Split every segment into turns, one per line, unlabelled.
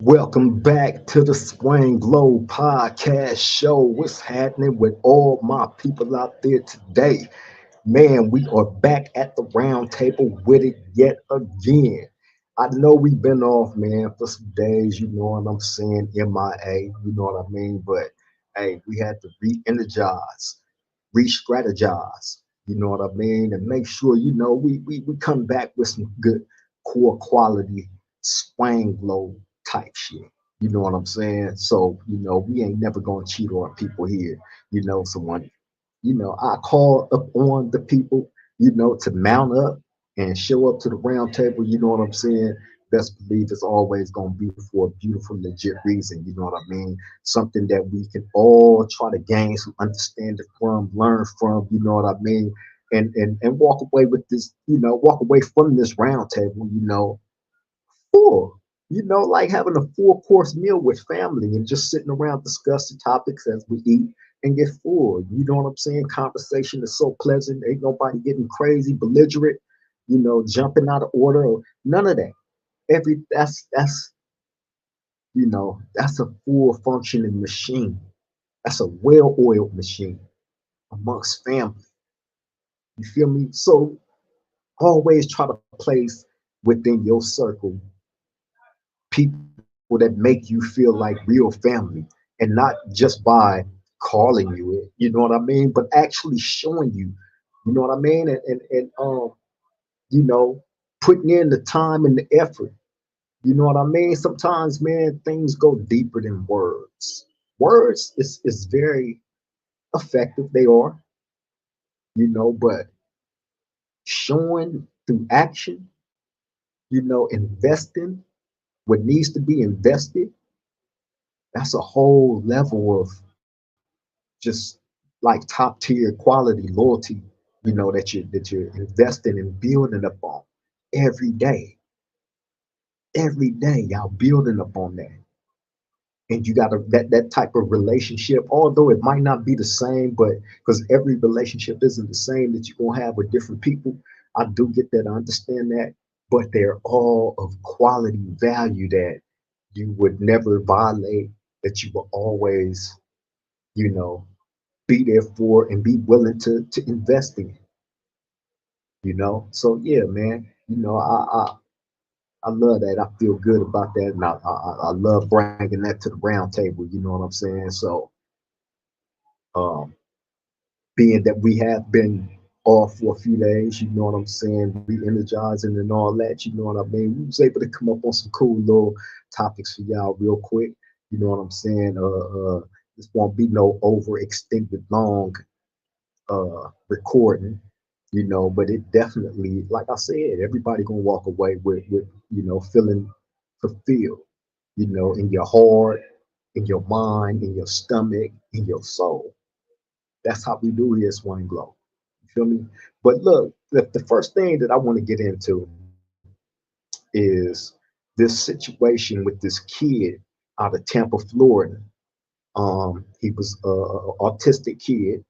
Welcome back to the Swing Glow Podcast Show. What's happening with all my people out there today? Man, we are back at the round table with it yet again. I know we've been off, man, for some days, you know what I'm saying, MIA, you know what I mean? But hey, we had to re-energize, re-strategize, you know what I mean? And make sure, we come back with some good core quality swang glow type shit. You know what I'm saying? So, we ain't never gonna cheat on people here. Someone I call up on the people, to mount up and show up to the round table. You know what I'm saying? Best believe it's always going to be for a beautiful, legit reason. You know what I mean? Something that we can all try to gain some understanding from, learn from. You know what I mean? And walk away with this. Walk away from this round table. Full. Like having a full course meal with family and just sitting around discussing topics as we eat and get full. You know what I'm saying? Conversation is so pleasant. Ain't nobody getting crazy, belligerent, jumping out of order or none of that. That's a full functioning machine. That's a well-oiled machine amongst family. You feel me? So always try to place within your circle people that make you feel like real family and not just by calling you it, you know what I mean, but actually showing you, you know what I mean, and you know, putting in the time and the effort. You know what I mean? Sometimes, man, things go deeper than words. Words is very effective, they are, but showing through action, investing what needs to be invested, that's a whole level of just like top tier quality loyalty, that you're investing and building upon every day. Every day, y'all building upon that. And you got that type of relationship, although it might not be the same, but because every relationship isn't the same that you're gonna have with different people. I do get that, I understand that, but they're all of quality value that you would never violate, that you will always, you know, be there for and be willing to invest in. So yeah, man, I love that. I feel good about that, and I love bringing that to the round table. You know what I'm saying? So, um, being that we have been off for a few days, you know what I'm saying, re-energizing and all that. You know what I mean? We was able to come up on some cool little topics for y'all real quick. You know what I'm saying? This won't be no overextended long recording, but it definitely, like I said, everybody gonna walk away with feeling fulfilled, in your heart, in your mind, in your stomach, in your soul. That's how we do here at Swine Glow. You feel me? But look, the first thing that I want to get into is this situation with this kid out of Tampa, Florida. He was a autistic kid.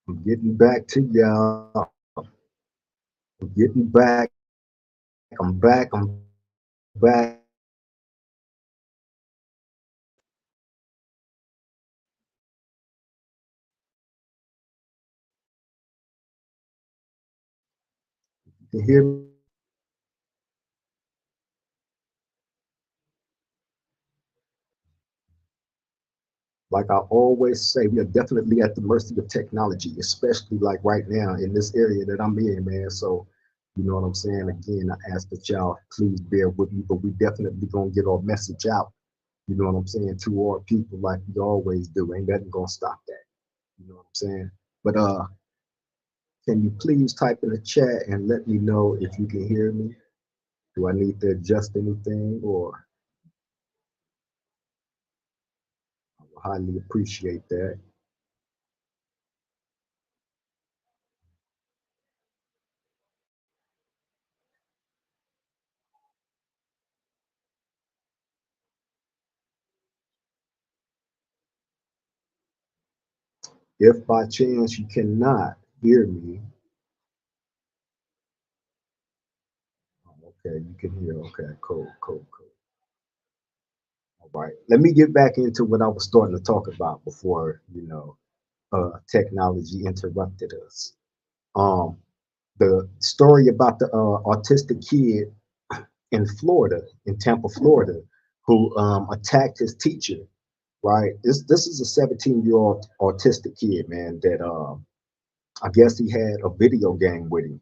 I'm getting back to y'all. I'm getting back. I'm back. I'm back. I'm back. You hear me? Like I always say, we are definitely at the mercy of technology, especially like right now in this area that I'm in, man. So, you know what I'm saying? Again, I ask that y'all please bear with me, but we definitely gonna get our message out. You know what I'm saying? To our people, like we always do. Ain't nothing gonna stop that. You know what I'm saying? But can you please type in the chat and let me know if you can hear me? Do I need to adjust anything, or I will highly appreciate that. If by chance you cannot hear me, okay, you can hear. Okay, cool, cool, cool. All right. Let me get back into what I was starting to talk about before, technology interrupted us. Um, the story about the autistic kid in Florida, in Tampa, Florida, who attacked his teacher. Right. This is a 17-year-old autistic kid, man. That I guess he had a video game with him,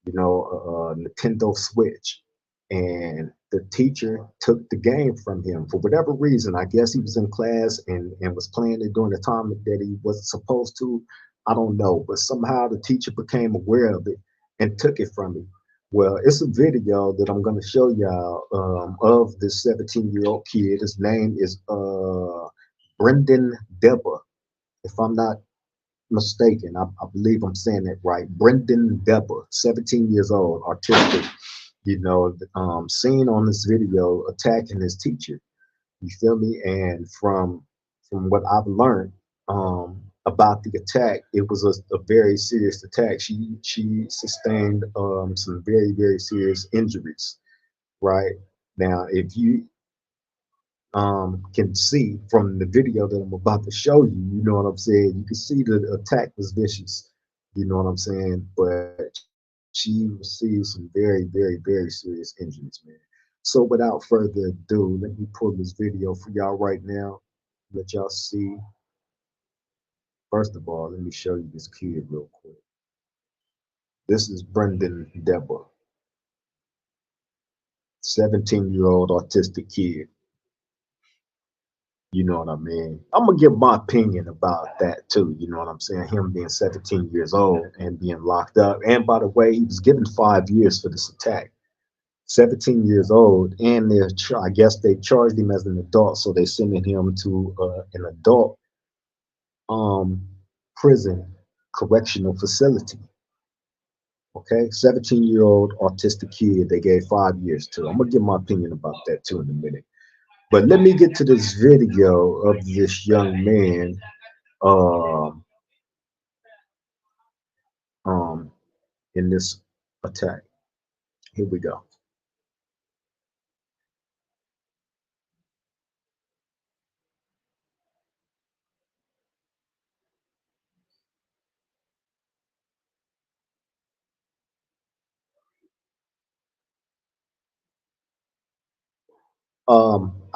a Nintendo Switch. And the teacher took the game from him for whatever reason. I guess he was in class and was playing it during the time that he wasn't supposed to. I don't know, but somehow the teacher became aware of it and took it from him. Well, it's a video that I'm going to show y'all of this 17-year-old kid. His name is Brendan Deborah, if I'm not mistaken. I believe I'm saying it right. Brendan Deborah, 17 years old, autistic, seen on this video attacking his teacher. You feel me? And from what I've learned about the attack, it was a very serious attack. She sustained some very very serious injuries. Right now, if you can see from the video that I'm about to show you, you know what I'm saying? You can see the attack was vicious, you know what I'm saying? But she received some very, very, very serious injuries, man. So without further ado, let me pull this video for y'all right now. Let y'all see. First of all, let me show you this kid real quick. This is Brendan Deborah, 17-year-old autistic kid. You know what I mean? I'm gonna give my opinion about that too. You know what I'm saying? Him being 17 years old and being locked up. And by the way, he was given 5 years for this attack. 17 years old, and I guess they charged him as an adult, so they sending him to an adult um, prison correctional facility. Okay, 17-year-old autistic kid. They gave 5 years to. I'm gonna give my opinion about that too in a minute. But let me get to this video of this young man um, um, in this attack. Here we go.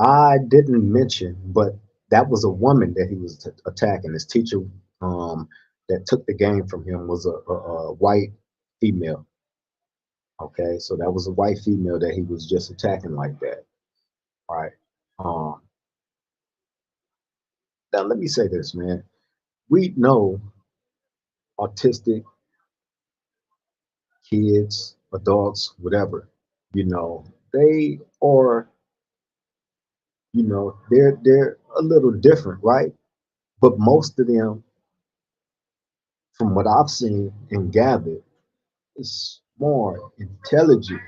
I didn't mention, but that was a woman that he was attacking. His teacher um, that took the game from him was a white female. Okay, so that was a white female that he was just attacking like that. Right. Um, Now, let me say this, man. We know autistic kids, adults, whatever, they are, they're a little different, right? But most of them, from what I've seen and gathered, is more intelligent,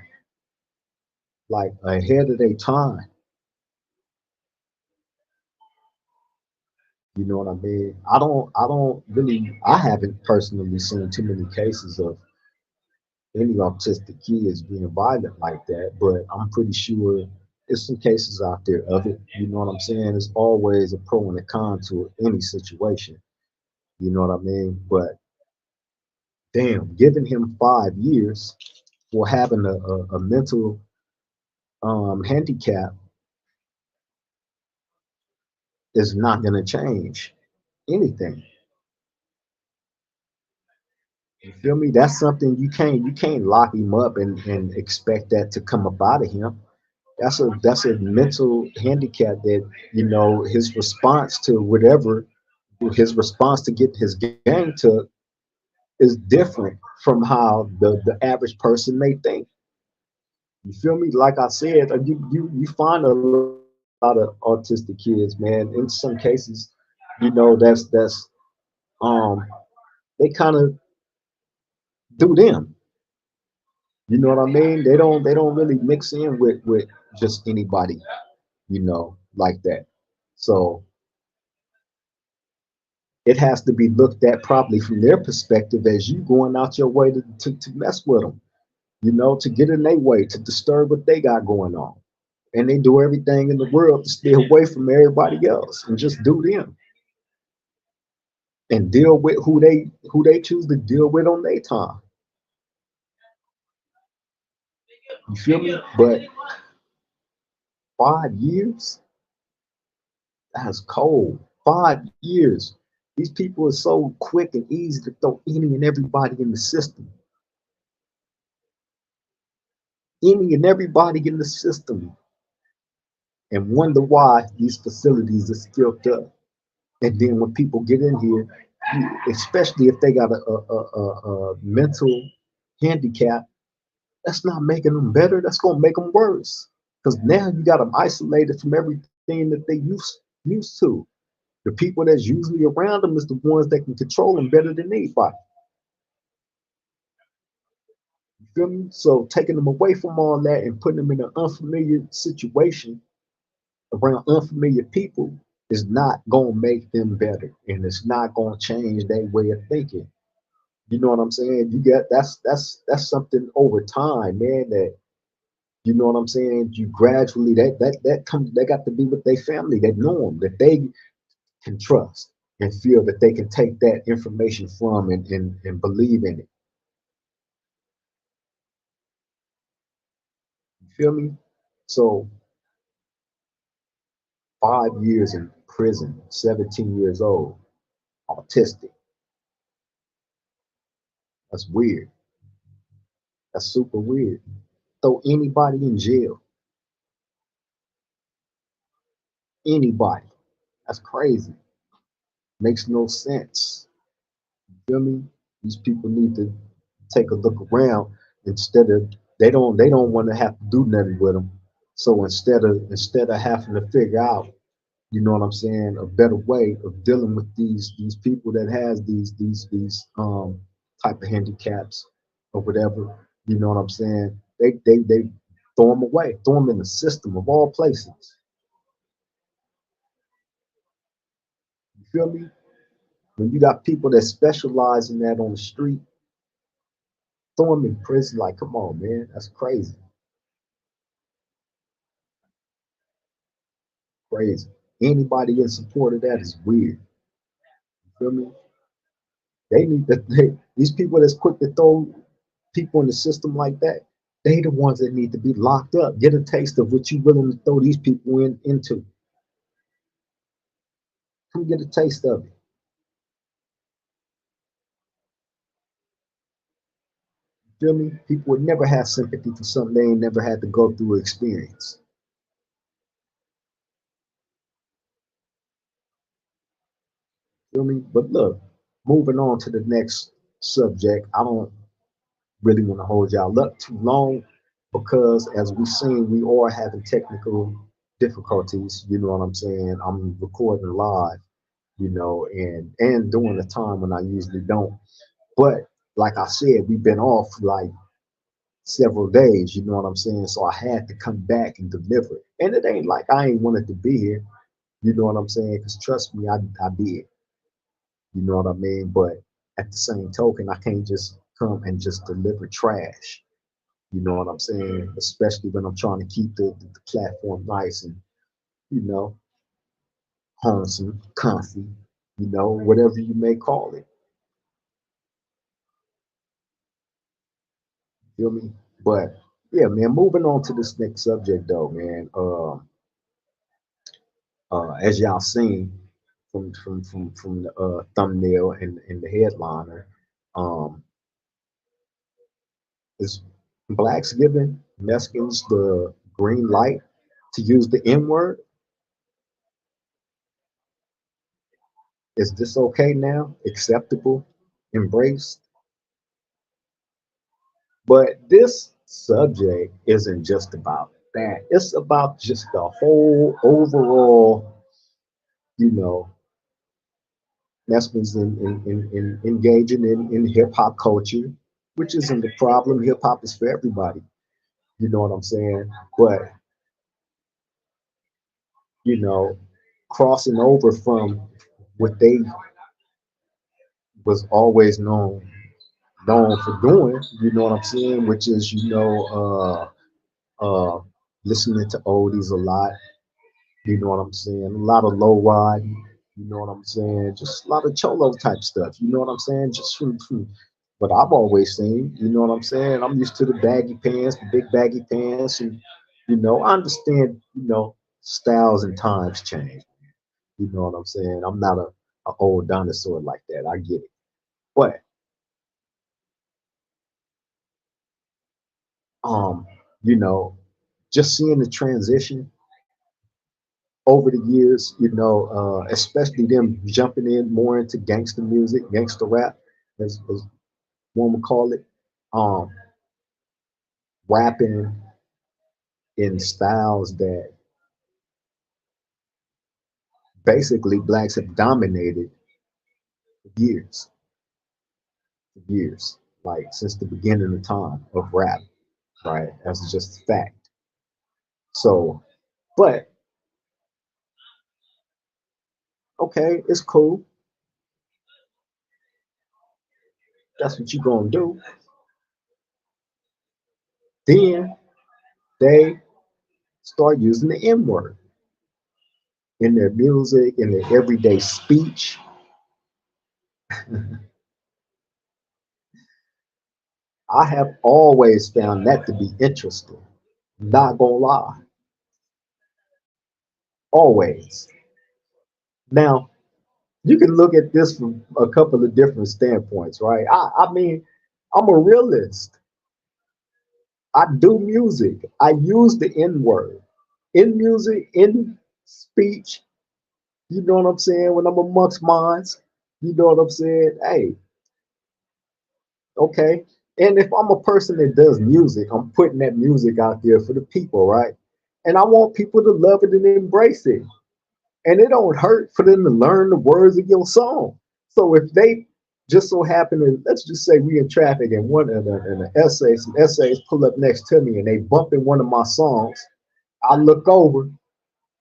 like ahead of their time. You know what I mean? I haven't personally seen too many cases of any autistic kids being violent like that, but I'm pretty sure there's some cases out there of it. You know what I'm saying? There's always a pro and a con to any situation. You know what I mean? But damn, giving him 5 years for having a mental handicap is not going to change anything. You feel me? That's something you can't lock him up and expect that to come up out of him. That's a mental handicap that his response to whatever his response to get his game took is different from how the average person may think. You feel me? Like I said, you find a lot of autistic kids, man. In some cases, that's they kind of do them. You know what I mean? They don't really mix in with just anybody, like that. So it has to be looked at properly from their perspective as you going out your way to mess with them, to get in their way, to disturb what they got going on. And they do everything in the world to stay away from everybody else and just do them and deal with who they choose to deal with on their time. You feel me? But 5 years, that's cold. 5 years. These people are so quick and easy to throw any and everybody in the system. Any and everybody in the system, and wonder why these facilities are still up. And then when people get in here, especially if they got a mental handicap, that's not making them better. That's going to make them worse. Because now you got them isolated from everything that they used to. The people that's usually around them is the ones that can control them better than anybody. You feel me? So taking them away from all that and putting them in an unfamiliar situation around unfamiliar people is not gonna make them better, and it's not gonna change their way of thinking. You know what I'm saying? You get that's something over time, man. That what I'm saying. You gradually that comes. That got to be with their family that know them, that they can trust and feel that they can take that information from and believe in it. You feel me? So 5 years in prison, 17 years old, autistic. That's weird. That's super weird. Throw anybody in jail. Anybody. That's crazy. Makes no sense. You feel me? These people need to take a look around instead of they don't want to have to do nothing with them. So instead of having to figure out, what I'm saying, a better way of dealing with these people that has these type of handicaps or whatever, you know what I'm saying? They throw them away, throw them in the system of all places. You feel me? When you got people that specialize in that on the street, throw them in prison. Like, come on, man, that's crazy, crazy. Anybody in support of that is weird. You feel me? They need to. These people that's quick to throw people in the system like that, they the ones that need to be locked up. Get a taste of what you willing to throw these people into. Come get a taste of it. You feel me? People would never have sympathy for something they ain't never had to go through or experience. Feel me? But look, moving on to the next subject. I don't really want to hold y'all up too long because as we've seen, we are having technical difficulties. You know what I'm saying? I'm recording live, and during the time when I usually don't. But like I said, we've been off like several days, you know what I'm saying? So I had to come back and deliver. And it ain't like I ain't wanted to be here. You know what I'm saying? Because trust me, I did. You know what I mean? But at the same token, I can't just come and just deliver trash. You know what I'm saying? Especially when I'm trying to keep the platform nice and, you know, wholesome, comfy, whatever you may call it. Feel me? But yeah, man, moving on to this next subject though, man. As y'all seen from the thumbnail and the headliner, um, is blacks giving Mexicans the green light to use the N word? Is this okay now? Acceptable? Embraced? But this subject isn't just about that. It's about just the whole overall, you know, Mexicans in engaging in hip hop culture, which isn't the problem. Hip hop is for everybody. You know what I'm saying? But, you know, crossing over from what they was always known for doing, you know what I'm saying, which is, listening to oldies a lot, you know what I'm saying, a lot of low ride, you know what I'm saying, just a lot of cholo type stuff, you know what I'm saying, just from what I've always seen, you know what I'm saying. I'm used to the baggy pants, the big baggy pants, and I understand, styles and times change. You know what I'm saying? I'm not a old dinosaur like that. I get it. But um, you know, just seeing the transition over the years, especially them jumping in more into gangster music, gangster rap, as one would call it, um, rapping in styles that basically blacks have dominated for years, like since the beginning of time of rap, right? That's just a fact. So, but okay, it's cool. That's what you gonna do. Then they start using the N word in their music, in their everyday speech. I have always found that to be interesting. Not gonna lie, always. Now, you can look at this from a couple of different standpoints, right? I mean, I'm a realist. I do music. I use the N word in music, in speech. You know what I'm saying? When I'm amongst minds, you know what I'm saying? Hey, okay. And if I'm a person that does music, I'm putting that music out there for the people, right? And I want people to love it and embrace it. And it don't hurt for them to learn the words of your song. So if they just so happen to, let's just say we in traffic and some essays pull up next to me and they bump in one of my songs, I look over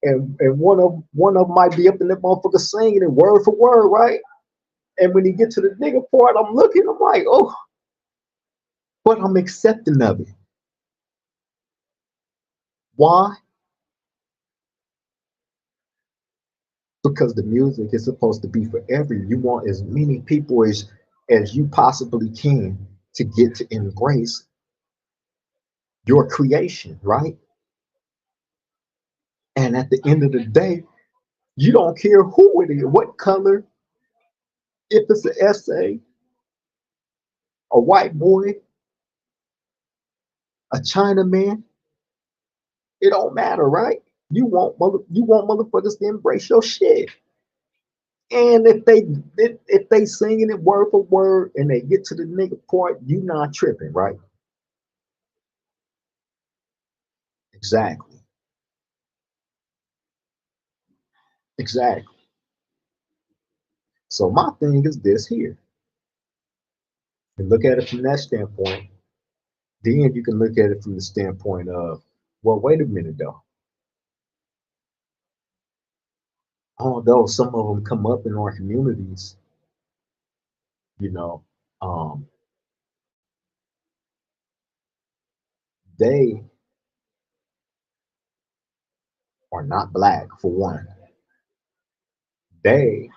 and one of them might be up in that motherfucker singing it word for word, right? And when you get to the nigga part, I'm looking, I'm like, oh, but I'm accepting of it. Why? Because the music is supposed to be for every. You want as many people as you possibly can to get to embrace your creation, right? And at the end of the day, you don't care who it is, what color, if it's an essay, a white boy, a Chinaman, it don't matter, right? You want motherfuckers to embrace your shit. And if they singing it word for word and they get to the nigga part, you not tripping, right? Exactly. Exactly. So my thing is this here. And look at it from that standpoint. Then you can look at it from the standpoint of, well, wait a minute though. although some of them come up in our communities, you know, um, they are not black for one. They,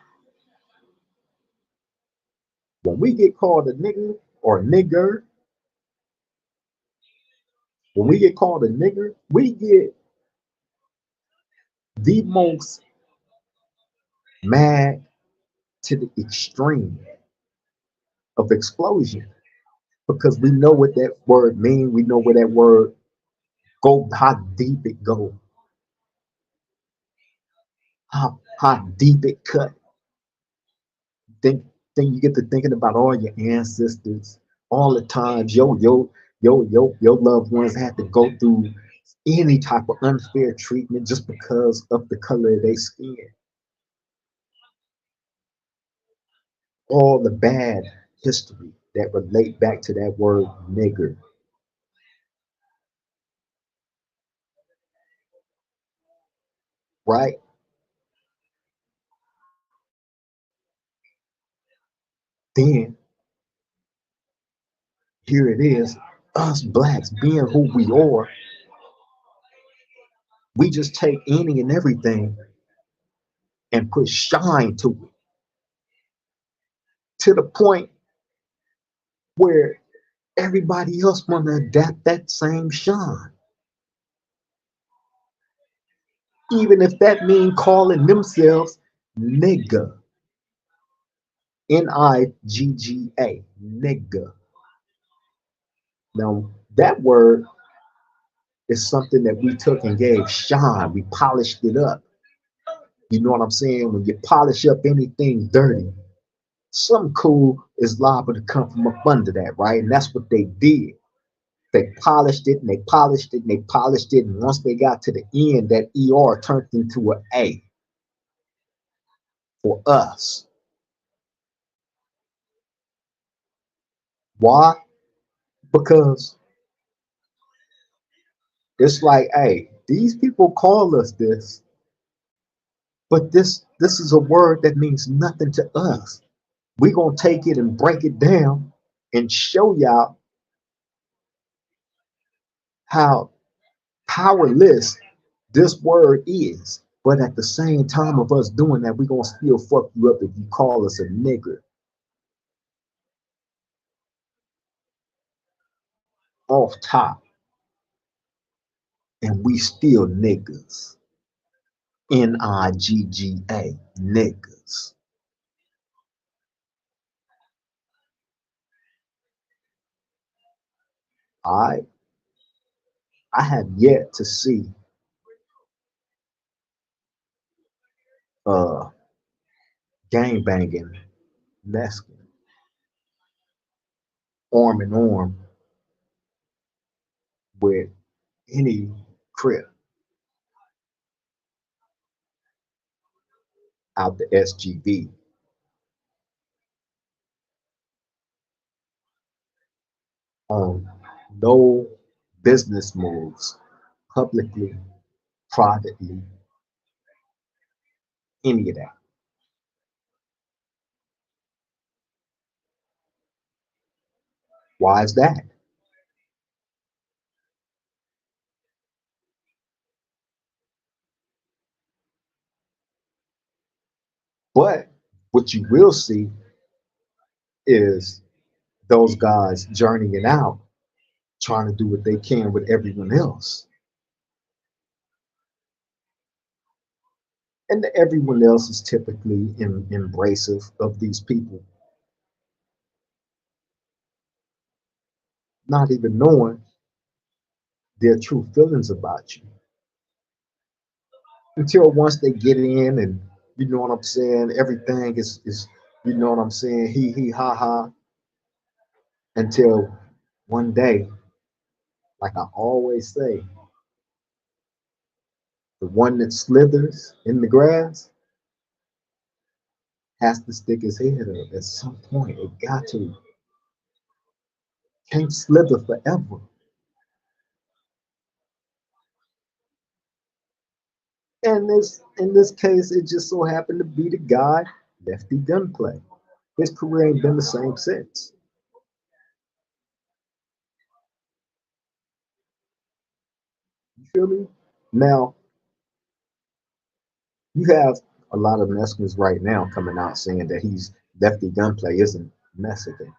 when we get called a nigger or nigger, when we get called a nigger, we get the most mad to the extreme of explosion because we know what that word means. We know where that word go, how deep it go, how deep it cut. Think, think you get to thinking about all your ancestors, all the times your loved ones had to go through any type of unfair treatment just because of the color of their skin. All the bad history that relate back to that word nigger, right? Then here it is, us blacks being who we are, we just take any and everything and put shine to it to the point where everybody else want to adapt that same shine, even if that mean calling themselves nigga, Nigga, nigga. Now that word is something that we took and gave shine. We polished it up. You know what I'm saying? When you polish up anything dirty, something cool is liable to come from up under that, right? And that's what they did. They polished it and they polished it and they polished it. And once they got to the end, that ER turned into an A for us. Why? Because it's like, hey, these people call us this, but this is a word that means nothing to us. We're gonna take it and break it down and show y'all how powerless this word is. But at the same time of us doing that, we're gonna still fuck you up if you call us a nigger off top, and we still niggas. Nigga, niggas. I I have yet to see uh gang banging Mexican arm in arm with any crip out the SGB on no business moves, publicly, privately, any of that. Why is that? But what you will see is those guys journeying out, trying to do what they can with everyone else. And everyone else is typically embracive of these people, not even knowing their true feelings about you. Until once they get in and you know what I'm saying, everything is you know what I'm saying, he ha ha, until one day, like I always say, the one that slithers in the grass has to stick his head up at some point. It got to. Can't slither forever. And this in this case, it just so happened to be the guy, Lefty Gunplay. His career ain't been the same since. You feel me? Now you have a lot of Mexicans right now coming out saying that he's Lefty Gunplay isn't Mexican.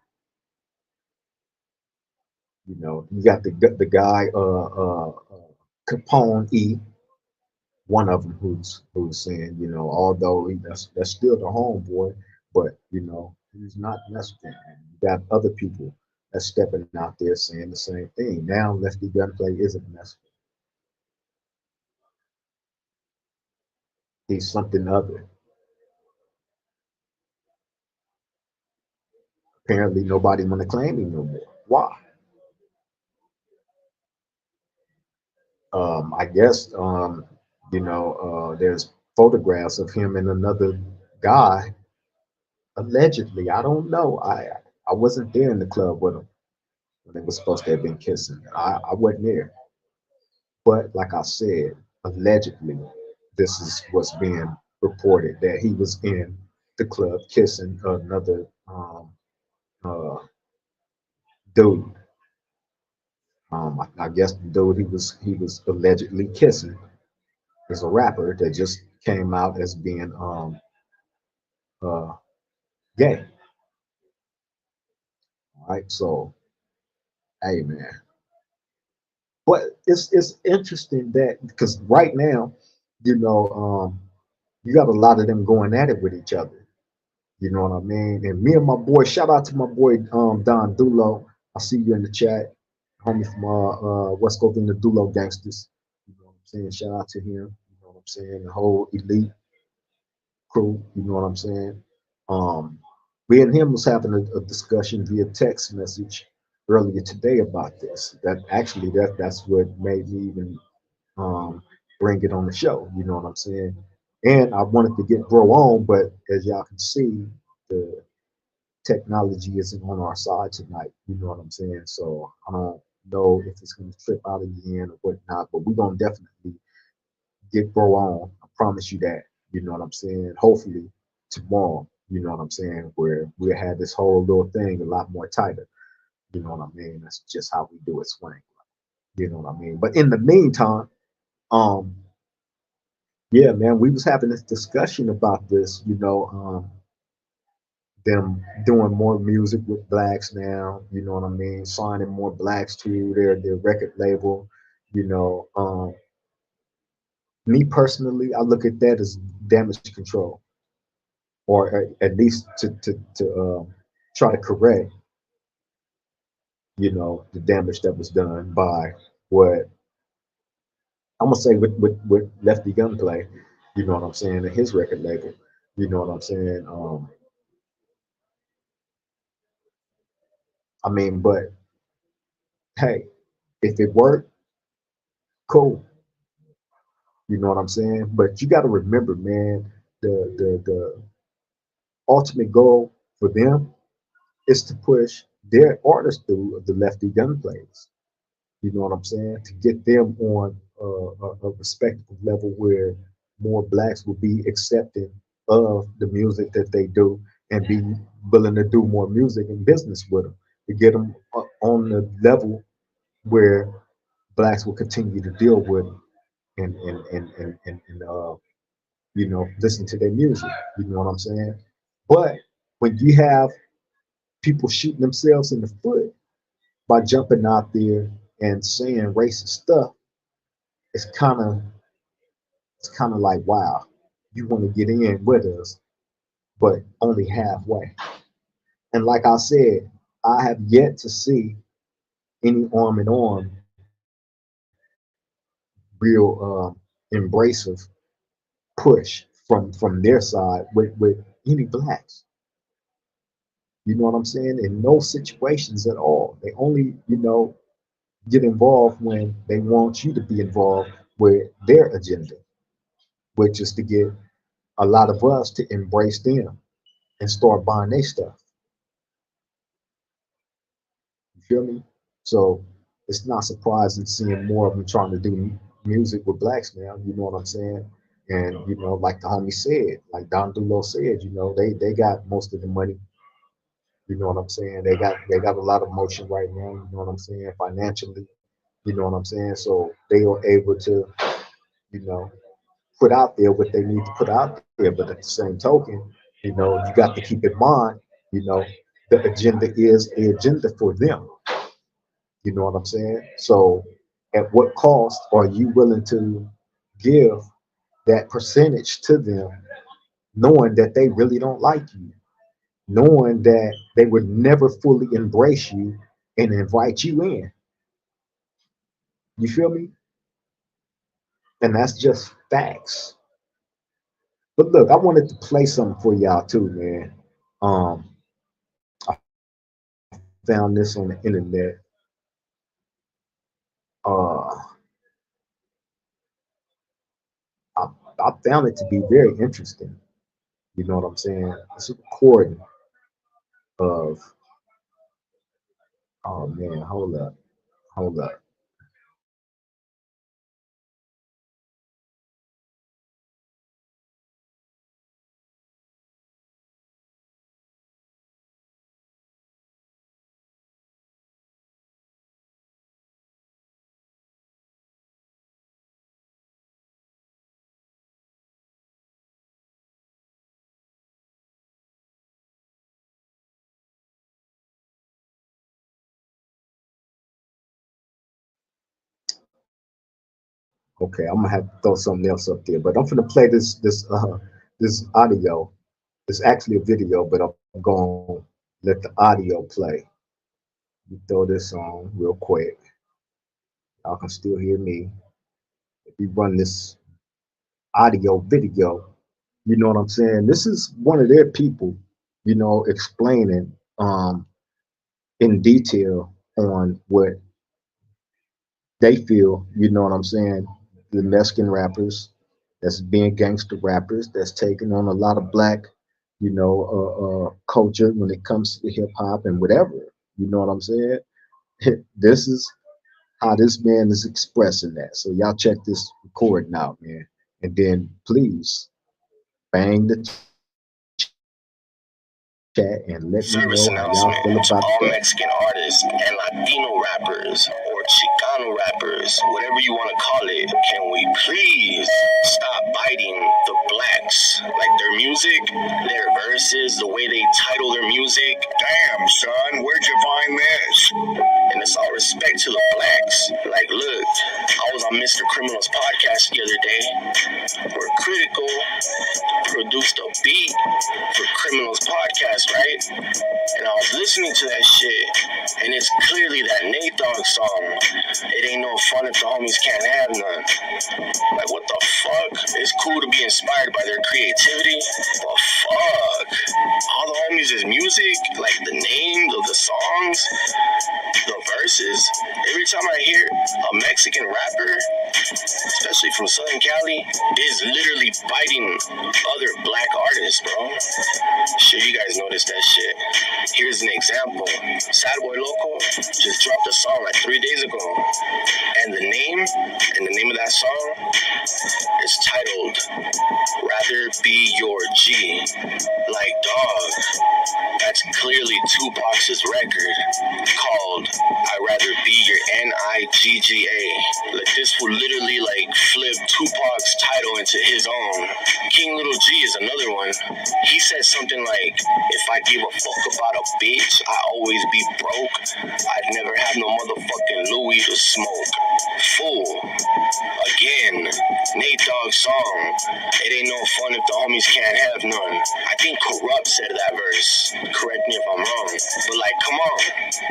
You know, you got the guy Capone E, one of them who's saying, you know, although that's still the homeboy, but you know, he's not Mexican. And you got other people that's stepping out there saying the same thing. Now Lefty Gunplay isn't Mexican. He's something other. Apparently nobody wanna claim him no more. Why? I guess there's photographs of him and another guy allegedly. I don't know. I wasn't there in the club with him when they were supposed to have been kissing. I wasn't there. But like I said, allegedly, this is what's being reported that he was in the club kissing another uh, dude. I guess the dude he was allegedly kissing is a rapper that just came out as being uh, gay. All right, so hey man, but it's interesting that because right now, you know, you got a lot of them going at it with each other. You know what I mean? And me and my boy, shout out to my boy Don Dulo. I see you in the chat, homie from West Covina Dulo Gangsters. You know what I'm saying? Shout out to him. You know what I'm saying? The whole elite crew. You know what I'm saying? Um, me and him was having a discussion via text message earlier today about this. That's what made me even um, bring it on the show. You know what I'm saying? And I wanted to get bro on, but as y'all can see, the technology isn't on our side tonight. You know what I'm saying? So I don't know if it's going to trip out again or whatnot, but we're going to definitely get bro on. I promise you that. You know what I'm saying? Hopefully tomorrow, you know what I'm saying, where we'll have this whole little thing a lot more tighter. You know what I mean? That's just how we do it, swing. You know what I mean? But in the meantime, um, yeah, man, we was having this discussion about this, them doing more music with blacks now, you know what I mean, signing more blacks to their record label, you know. Me personally, I look at that as damage control, or at least to try to correct, the damage that was done by what I'm gonna say with Lefty Gunplay, you know what I'm saying, and his record label, you know what I'm saying. I mean, but hey, if it worked, cool. You know what I'm saying? But you got to remember, man, the ultimate goal for them is to push their artists through the lefty gunplays. You know what I'm saying? To get them on a respectable level where more blacks will be accepting of the music that they do and be willing to do more music and business with them to get them on the level where blacks will continue to deal with them and listen to their music. You know what I'm saying? But when you have people shooting themselves in the foot by jumping out there and saying racist stuff, it's kind of like, wow, you want to get in with us, but only halfway. And like I said, I have yet to see any arm in arm, real embracive push from their side with any blacks. You know what I'm saying? In no situations at all. They only, get involved when they want you to be involved with their agenda, which is to get a lot of us to embrace them and start buying their stuff. You feel me? So it's not surprising seeing more of them trying to do music with blacks now. You know what I'm saying? And like the homie said, like Don Dulo said, they got most of the money. You know what I'm saying? They got a lot of motion right now. You know what I'm saying? Financially, you know what I'm saying? So they are able to, you know, put out there what they need to put out there. But at the same token, you got to keep in mind, you know, the agenda is the agenda for them. You know what I'm saying? So at what cost are you willing to give that percentage to them, knowing that they really don't like you, knowing that they would never fully embrace you and invite you in? You feel me? And that's just facts. But look, I wanted to play something for y'all too, man. Um, I found this on the internet. Uh, I, I found it to be very interesting. You know what I'm saying? It's a recording of, oh man, hold up. Okay, I'm gonna have to throw something else up there, but I'm gonna play this audio. It's actually a video, but I'm gonna let the audio play. You throw this on real quick. Y'all can still hear me. If you run this audio video, you know what I'm saying? This is one of their people, explaining in detail on what they feel, you know what I'm saying? The Mexican rappers that's being gangster rappers that's taking on a lot of black, culture when it comes to hip hop and whatever. You know what I'm saying? This is how this man is expressing that. So y'all check this recording out, man. And then please bang the chat and let me know how y'all feel about that.
Service announcement to all Mexican artists and Latino rappers or Chicano rappers, whatever you want to call it. Can we please stop biting the blacks? Like their music, their verses, the way they title their music. Damn, son, where'd you find this? And it's all respect to the blacks. Like, look, I was on Mr. Criminal's podcast the other day where Critical produced a beat for Criminal's podcast, right? And I was listening to that shit, and it's clearly that Nate Dogg song. It ain't no fun if the homies can't have none. Like, what the fuck? It's cool to be inspired by their creativity, but fuck. All the homies is music, like the names of the songs, the verses. Every time I hear a Mexican rapper, especially from Southern Cali, is literally biting other black artists, bro. Sure, you guys noticed that shit. Here's an example. Sad Boy Loco just dropped a song like 3 days ago. And the name of that song is titled Rather Be Your G. Like, dog, that's clearly Tupac's record called I'd Rather Be Your Nigga. Like, this will literally like flip Tupac's title into his own. King Little G is another one. He said something like, if I give a fuck about a bitch, I always be broke. I'd never have no motherfucking Louis to smoke. Fool. Again, Nate Dogg's song. It ain't no fun if the homies can't have none. I think Corrupt said that verse. Correct me if I'm wrong. But like, come on.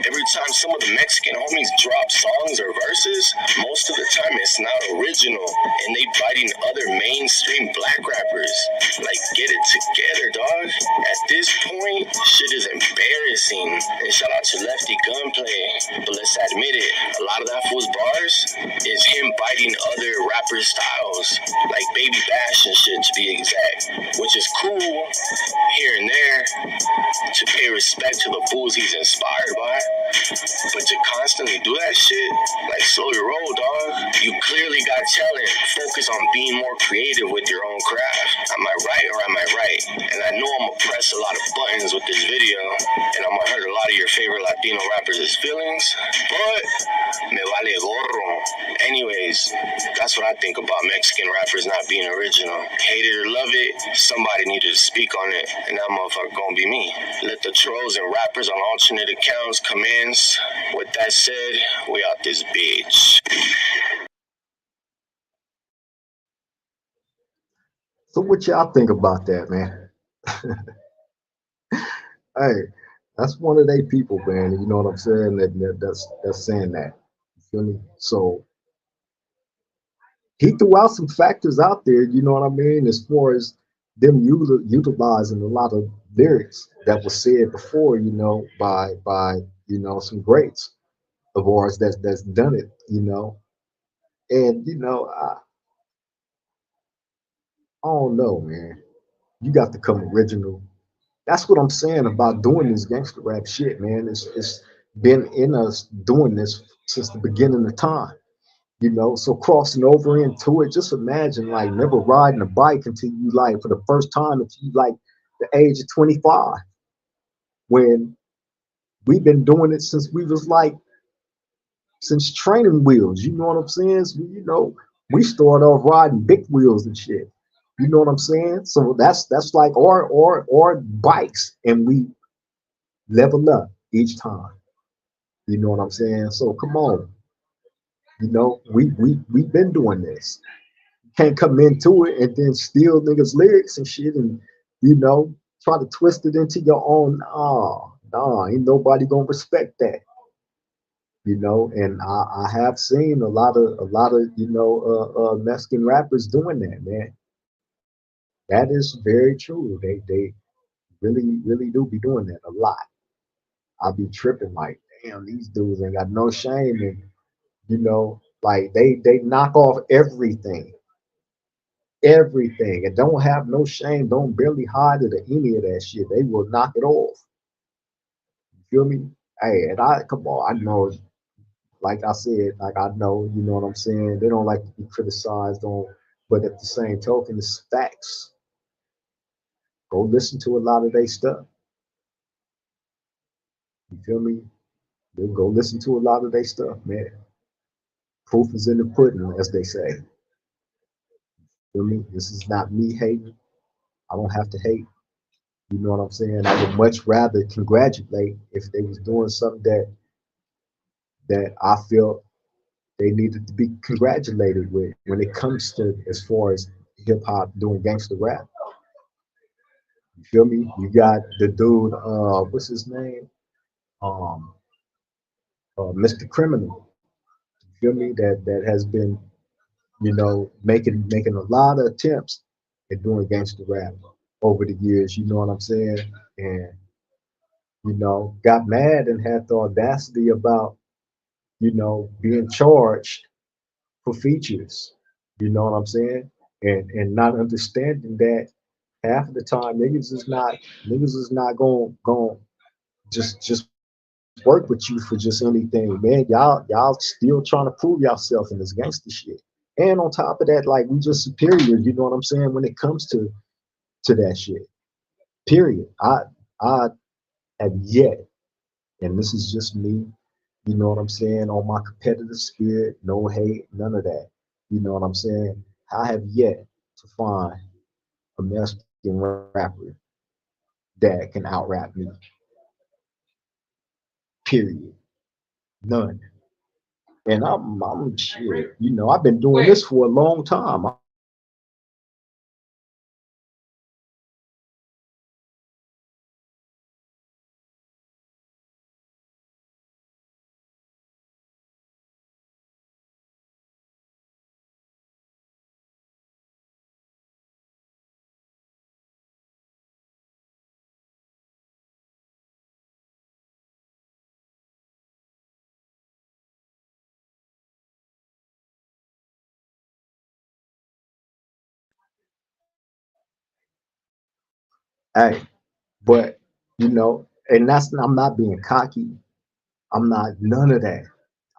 Every time some of the Mexican homies drop songs or verses, most of the time it's not original. And they biting other mainstream black rappers. Like, get it together, dog. At this point, shit is embarrassing. And shout out to Lefty Gunplay. But let's admit it, a lot of that fool's bars is him biting other rapper styles. Like, baby bash and shit to be exact, which is cool here and there to pay respect to the fools he's inspired by. But to constantly do that shit, like slow your roll, dog. You clearly got talent. Focus on being more creative with your own craft. Am I right or am I right? And I know I'm gonna press a lot of buttons with this video, and I'm gonna hurt a lot of your favorite Latino rappers' feelings, but me vale gorro. Anyways, that's what I think about Mexican rappers not being original. Hate it or love it, somebody needed to speak on it, and that motherfucker gonna be me. Let the trolls and rappers on alternate accounts commence. With that said, we out this bitch.
So what y'all think about that, man? Hey, that's one of they people, man. You know what I'm saying? That's saying that. You feel me? So he threw out some factors out there. You know what I mean? As far as them utilizing a lot of lyrics that was said before, by some greats of ours that's done it. And I don't know, man. You got to come original. That's what I'm saying about doing this gangster rap shit, man. It's been in us doing this since the beginning of time. So crossing over into it, just imagine like never riding a bike until you like for the first time until you like the age of 25, when we've been doing it since we was like since training wheels. You know what I'm saying? So, we started off riding big wheels and shit. You know what I'm saying? So that's like or bikes, and we level up each time. You know what I'm saying? So come on, we've been doing this. Can't come into it and then steal niggas lyrics and shit, and you know try to twist it into your own. Nah, ain't nobody gonna respect that. And I have seen a lot of Mexican rappers doing that, man. That is very true. They really do be doing that a lot. I be tripping like, damn, these dudes ain't got no shame, and like they knock off everything, and don't have no shame, don't barely hide it or any of that shit. They will knock it off. You feel me? Hey, and I come on, I know, like I said, like I know, you know what I'm saying. They don't like to be criticized on, but at the same token, it's facts. Go listen to a lot of their stuff. You feel me? Then go listen to a lot of their stuff, man. Proof is in the pudding, as they say. Feel me? This is not me hating. I don't have to hate. You know what I'm saying? I would much rather congratulate if they was doing something that I feel they needed to be congratulated with when it comes to as far as hip hop doing gangster rap. You feel me? You got the dude, what's his name? Um, Mr. Criminal. You feel me? That has been, making a lot of attempts at doing gangster rap over the years. You know what I'm saying? And got mad and had the audacity about being charged for features. You know what I'm saying? And not understanding that half of the time niggas is not going just work with you for just anything, man. Y'all still trying to prove yourself in this gangster shit. And on top of that, like we just superior, you know what I'm saying, when it comes to that shit. Period. I have yet, and this is just me, you know what I'm saying, on my competitive spirit, no hate, none of that. You know what I'm saying? I have yet to find a Mexican rapper that can out rap me. Period. None. And I'm shit. I've been doing this for a long time. I don't have to hate. Hey, but and I'm not being cocky. I'm not none of that.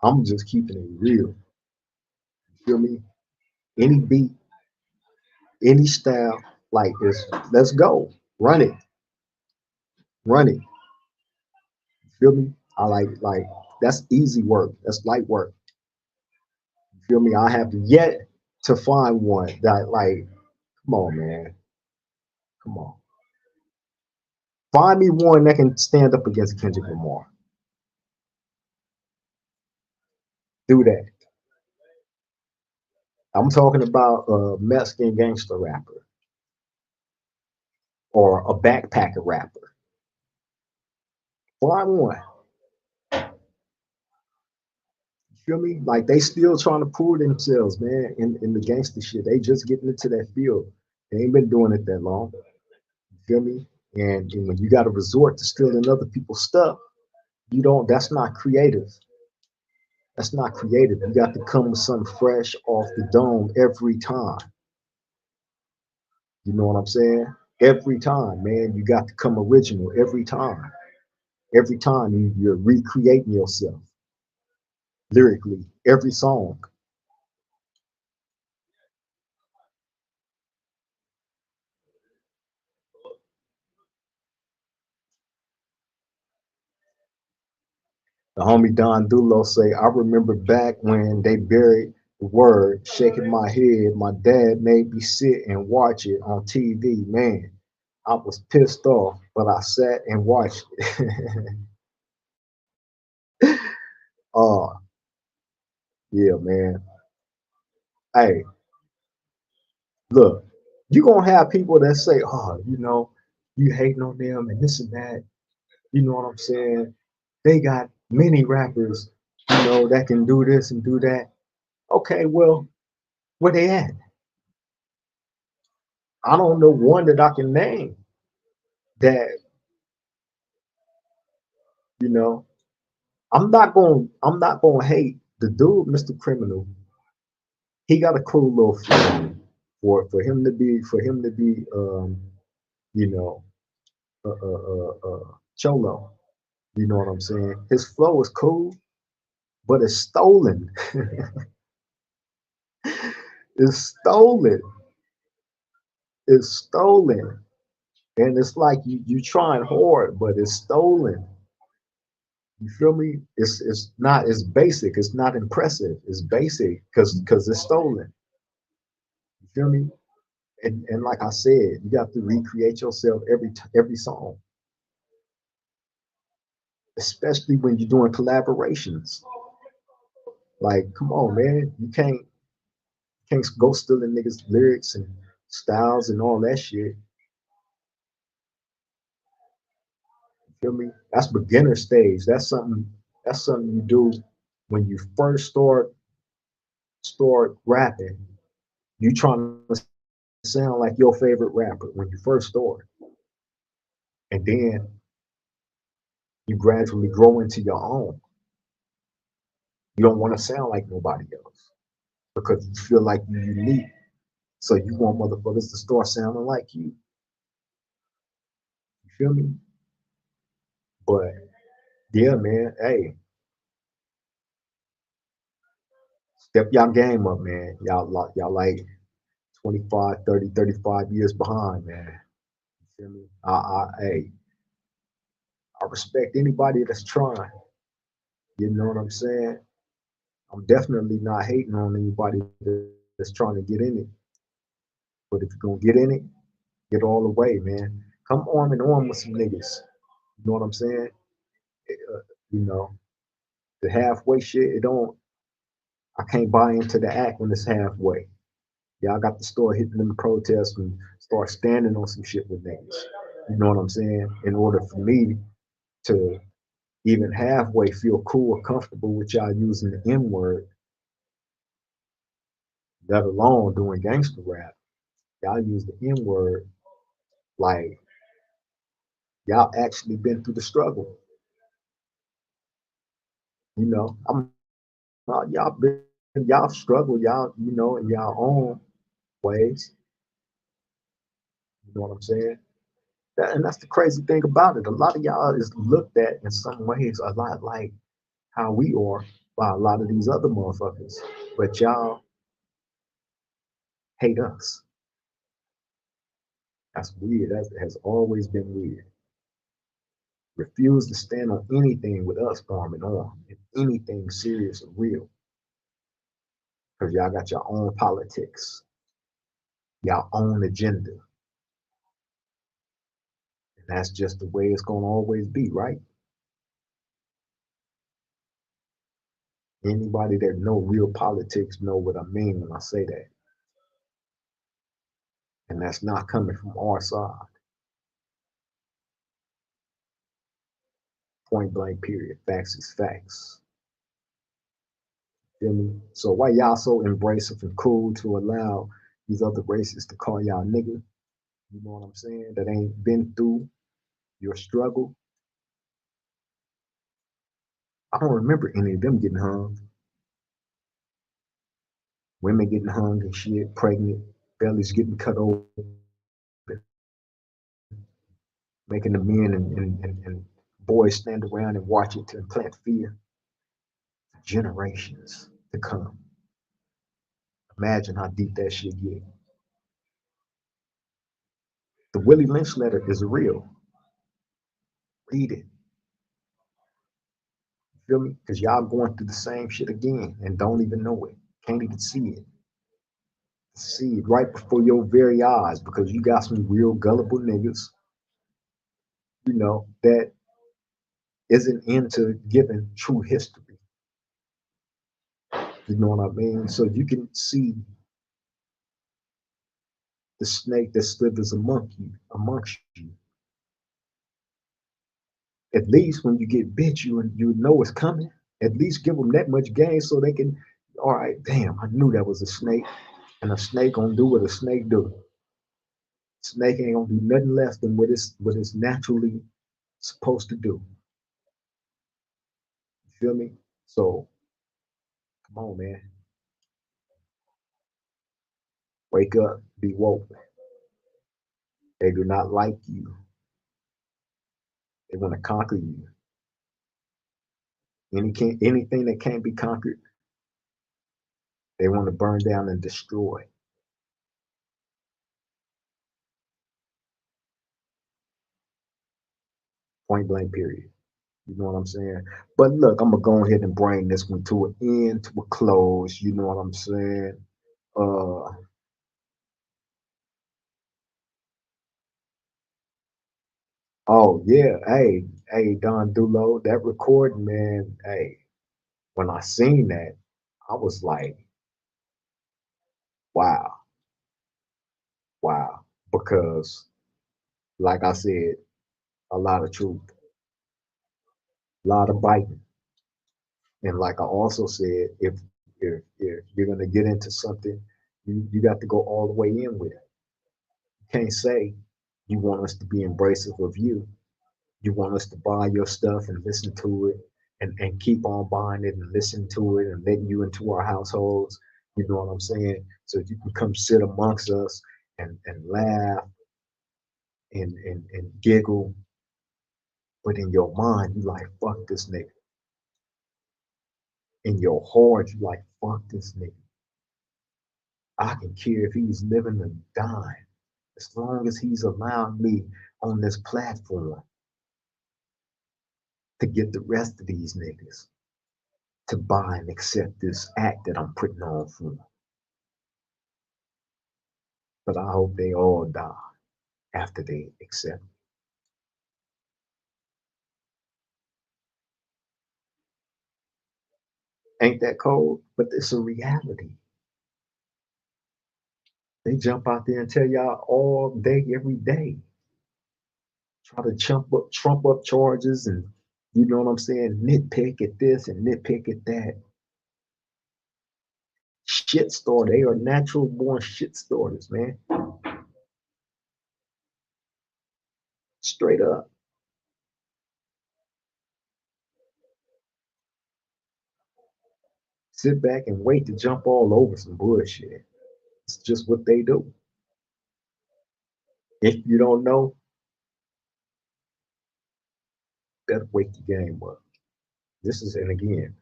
I'm just keeping it real. You feel me? Any beat, any style, like this, let's go. Run it. Run it. You feel me? I like that's easy work. That's light work. You feel me? I have yet to find one that like, come on, man. Come on. Find me one that can stand up against Kendrick Lamar. Do that. I'm talking about a Mexican gangster rapper or a backpacker rapper. Find one. You feel me? Like they still trying to prove themselves, man, in the gangster shit. They just getting into that field. They ain't been doing it that long. You feel me? And when you got to resort to stealing other people's stuff, you don't. That's not creative. That's not creative. You got to come with something fresh off the dome every time. You know what I'm saying? Every time, man, you got to come original every time. Every time you're recreating yourself lyrically, every song. The homie Don Dulo say, I remember back when they buried the word, shaking my head. My dad made me sit and watch it on TV. Man, I was pissed off, but I sat and watched it. Oh, yeah, man. Hey, look, you gonna have people that say, oh, you hating on them and this and that. You know what I'm saying? They got many rappers, that can do this and do that. Okay, well, where they at? I don't know one that I can name that, you know. I'm not gonna hate the dude, Mr. Criminal. He got a cool little flow for him to be you know cholo. You know what I'm saying? His flow is cool, but it's stolen. It's stolen. It's stolen. And it's like you trying hard, but it's stolen. You feel me? It's basic. It's not impressive. It's basic because it's stolen. You feel me? And like I said, you got to recreate yourself every song, especially when you're doing collaborations. Like, come on, man, you can't go stealing niggas' lyrics and styles and all that shit. You feel me? That's beginner stage. That's something you do when you first start rapping. You trying to sound like your favorite rapper when you first start, and then you gradually grow into your own. You don't want to sound like nobody else because you feel like you're unique. So you want motherfuckers to start sounding like you. You feel me? But yeah, man, hey, step y'all game up, man. Y'all like 25, 30, 35 years behind, man. You feel me? I respect anybody that's trying. You know what I'm saying? I'm definitely not hating on anybody that's trying to get in it. But if you're gonna get in it, get all the way, man. Come arm and arm with some niggas. You know what I'm saying? Uh, you know, the halfway shit, it don't. I can't buy into the act when it's halfway. Y'all got to start hitting them protests and start standing on some shit with niggas. You know what I'm saying? In order for me to even halfway feel cool or comfortable with y'all using the N word, let alone doing gangster rap. Y'all use the N word like y'all actually been through the struggle. Y'all struggle, y'all, in y'all own ways. You know what I'm saying? And that's the crazy thing about it. A lot of y'all is looked at in some ways a lot like how we are by a lot of these other motherfuckers. But y'all hate us. That's weird. That has always been weird. Refuse to stand on anything with us arm in arm, if anything serious or real, because y'all got your own politics, your own agenda. And that's just the way it's gonna always be, right? Anybody that know real politics know what I mean when I say that. And that's not coming from our side. Point blank period. Facts is facts. Feel me? So why y'all so embracive and cool to allow these other races to call y'all nigga? You know what I'm saying? That ain't been through your struggle. I don't remember any of them getting hung. Women getting hung and shit, pregnant, bellies getting cut open, making the men and boys stand around and watch it to implant fear for generations to come. Imagine how deep that shit get. The Willie Lynch letter is real. Read it. You feel me? Because y'all going through the same shit again and don't even know it. Can't even see it. See it right before your very eyes because you got some real gullible niggas, that isn't into giving true history. You know what I mean? So you can see the snake that slithers amongst you. At least when you get bit, you know it's coming. At least give them that much game so they can. All right, damn, I knew that was a snake, and a snake gonna do what a snake do. Snake ain't gonna do nothing less than what it's naturally supposed to do. You feel me? So come on, man, wake up, be woke. They do not like you. They want to conquer you. Anything that can't be conquered, they want to burn down and destroy. Point blank. Period. You know what I'm saying? But look, I'm gonna go ahead and bring this one to an end, to a close. You know what I'm saying? Uh, oh yeah, hey, Don Dulo, that recording, man. Hey, when I seen that, I was like, wow, wow, because like I said, a lot of truth, a lot of biting, and like I also said, if you're gonna get into something, you got to go all the way in with it. You can't say you want us to be embracive of you. You want us to buy your stuff and listen to it and keep on buying it and listening to it and letting you into our households. You know what I'm saying? So you can come sit amongst us and laugh and giggle. But in your mind, you like, fuck this nigga. In your heart, you like, fuck this nigga. I can care if he's living or dying. As long as he's allowed me on this platform to get the rest of these niggas to buy and accept this act that I'm putting on for them. But I hope they all die after they accept. Ain't that cold? But it's a reality. They jump out there and tell y'all all day, every day. Try to trump up charges and you know what I'm saying, nitpick at this and nitpick at that. Shit starter. They are natural born shit starters, man. Straight up. Sit back and wait to jump all over some bullshit. It's just what they do. If you don't know, better wake your game up. This is, and again,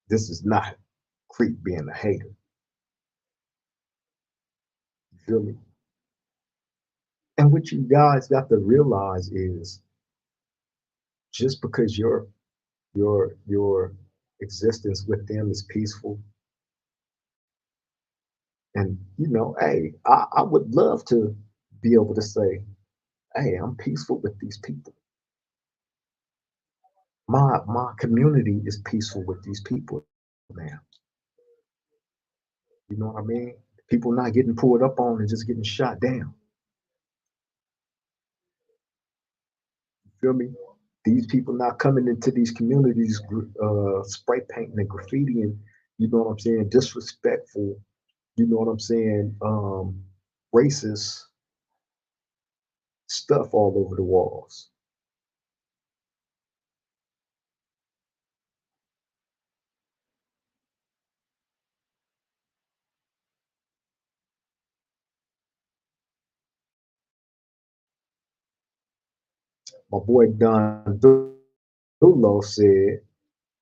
this is not Creep being a hater. You feel me? And what you guys got to realize is just because your existence with them is peaceful, and hey, I would love to be able to say, hey, I'm peaceful with these people. My community is peaceful with these people now. You know what I mean? People not getting pulled up on and just getting shot down. You feel me? These people not coming into these communities, spray painting and graffitiing. You know what I'm saying? Disrespectful. You know what I'm saying? Racist stuff all over the walls. My boy Don Dulo said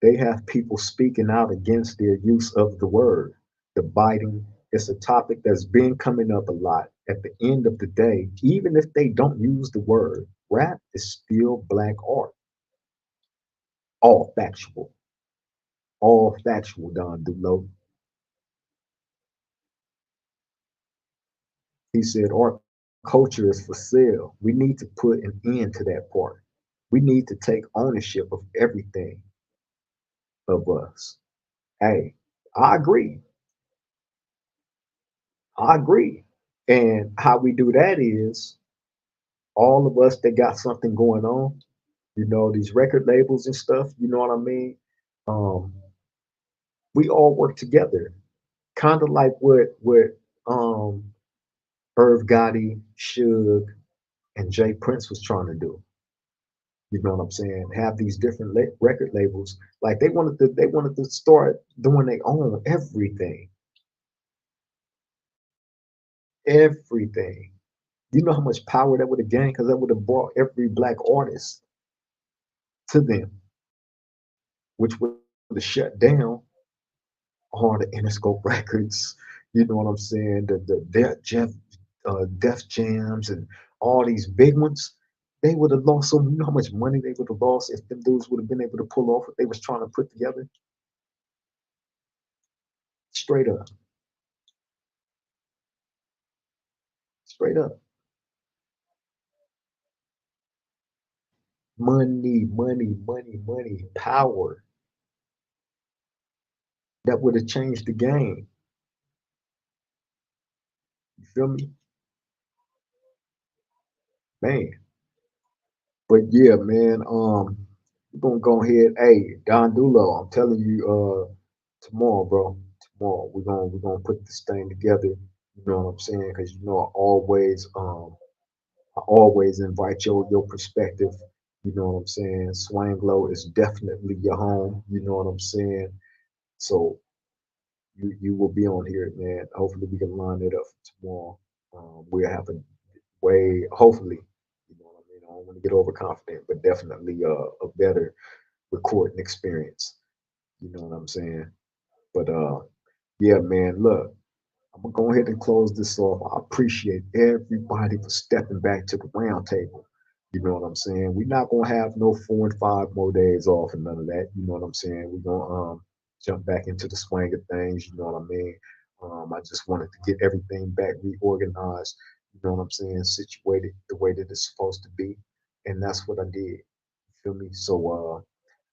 they have people speaking out against their use of the word. The biting is a topic that's been coming up a lot. At the end of the day, even if they don't use the word, rap is still black art. All factual. All factual, Don Dulo. He said our culture is for sale. We need to put an end to that part. We need to take ownership of everything of us. Hey, I agree. I agree. And how we do that is all of us that got something going on, these record labels and stuff, you know what I mean? Um, we all work together. Kind of like what Irv Gotti, Suge, and Jay Prince was trying to do. You know what I'm saying? Have these different record labels. Like they wanted to start doing their own everything. Everything. You know how much power that would have gained because that would have brought every black artist to them, which would have shut down all the Interscope records. You know what I'm saying? Def Jams and all these big ones. They would have lost so. You know how much money they would have lost if them dudes would have been able to pull off what they was trying to put together. Straight up, straight up. Money, money, money, money, power. That would have changed the game. You feel me, man? But yeah, man. We're gonna go ahead. Hey, Don Dulo, I'm telling you, tomorrow, bro. Tomorrow, we're gonna put this thing together. You know what I'm saying? Because I always invite your perspective. You know what I'm saying? Swanglow is definitely your home. You know what I'm saying? So you will be on here, man. Hopefully we can line it up for tomorrow. We'll have a way, hopefully, you know what I mean. I don't want to get overconfident, but definitely a better recording experience. You know what I'm saying? But yeah, man. Look, I'm gonna go ahead and close this off. I appreciate everybody for stepping back to the round table. You know what I'm saying? We're not gonna have no 4 and 5 more days off and none of that. You know what I'm saying? We're gonna jump back into the swing of things. You know what I mean? I just wanted to get everything back reorganized. You know what I'm saying? Situated the way that it's supposed to be, and that's what I did. You feel me? So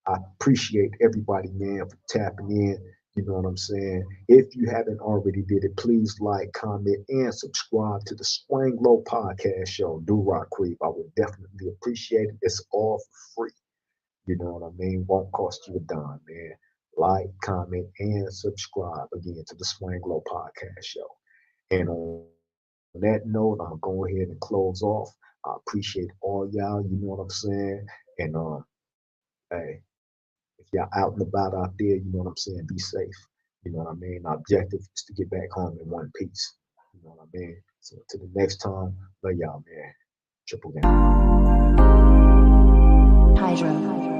I appreciate everybody, man, for tapping in. You know what I'm saying? If you haven't already did it, please like, comment, and subscribe to the Swing Low Podcast Show. Do Rock Creep. I would definitely appreciate it. It's all for free. You know what I mean? Won't cost you a dime, man. Like, comment, and subscribe again to the Swing Low Podcast Show. And on that note, I'm going to go ahead and close off. I appreciate all y'all. You know what I'm saying? And hey, if y'all out and about out there, you know what I'm saying, be safe. You know what I mean? Our objective is to get back home in one piece. You know what I mean? So to the next time, love y'all, man. Triple game.
Hydro.